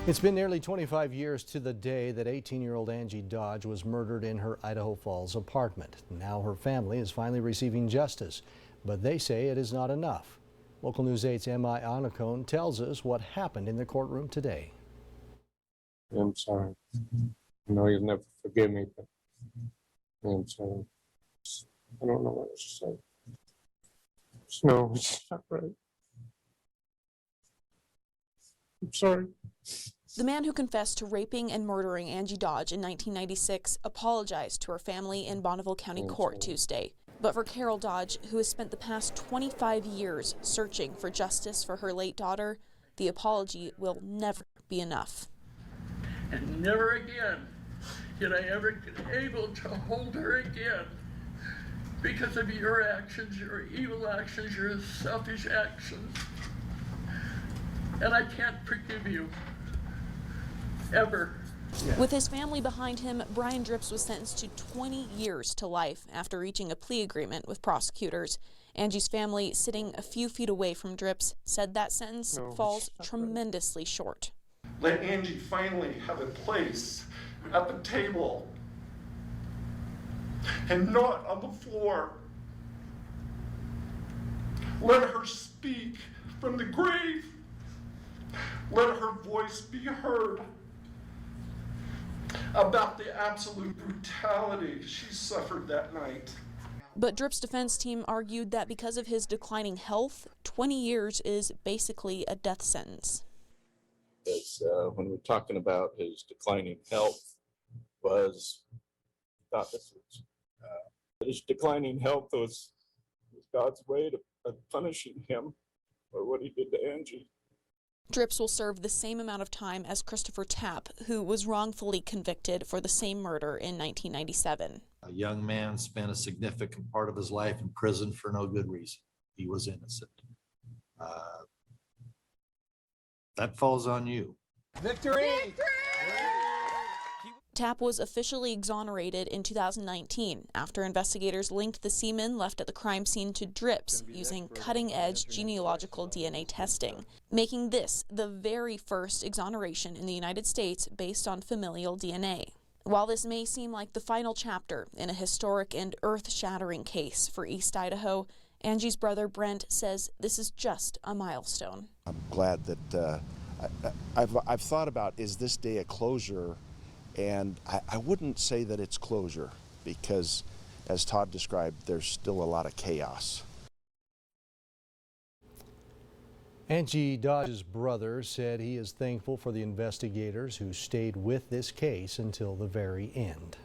It's been nearly 25 years to the day that 18-year-old Angie Dodge was murdered in her Idaho Falls apartment. Now her family is finally receiving justice, but they say it is not enough. Local News 8's M.I. Anacone tells us what happened in the courtroom today. I'm sorry. I know you'll never forgive me, but I'm sorry. I don't know what else to say. No, it's not right. I'm sorry. The man who confessed to raping and murdering Angie Dodge in 1996 apologized to her family in Bonneville County Court Tuesday. But for Carol Dodge, who has spent the past 25 years searching for justice for her late daughter, the apology will never be enough. And never again did I ever get able to hold her again because of your actions, your evil actions, your selfish actions. And I can't forgive you, ever. With his family behind him, Brian Dripps was sentenced to 20 years to life after reaching a plea agreement with prosecutors. Angie's family, sitting a few feet away from Dripps, said that sentence falls tremendously short. Let Angie finally have a place at the table and not on the floor. Let her speak from the grave. Let her voice be heard about the absolute brutality she suffered that night. But Dripps' defense team argued that because of his declining health, 20 years is basically a death sentence. When we're talking about his declining health, was thought this was his declining health was God's way of punishing him for what he did to Angie. Dripps will serve the same amount of time as Christopher Tapp, who was wrongfully convicted for the same murder in 1997. A young man spent a significant part of his life in prison for no good reason. He was innocent. That falls on you. Victory! Tapp was officially exonerated in 2019 after investigators linked the semen left at the crime scene to Dripps using cutting-edge genealogical DNA testing, making this the very first exoneration in the United States based on familial DNA. While this may seem like the final chapter in a historic and earth-shattering case for East Idaho, Angie's brother Brent says this is just a milestone. I'm glad that I've thought about, is this day a closure? And I wouldn't say that it's closure because, as Todd described, there's still a lot of chaos. Angie Dodge's brother said he is thankful for the investigators who stayed with this case until the very end.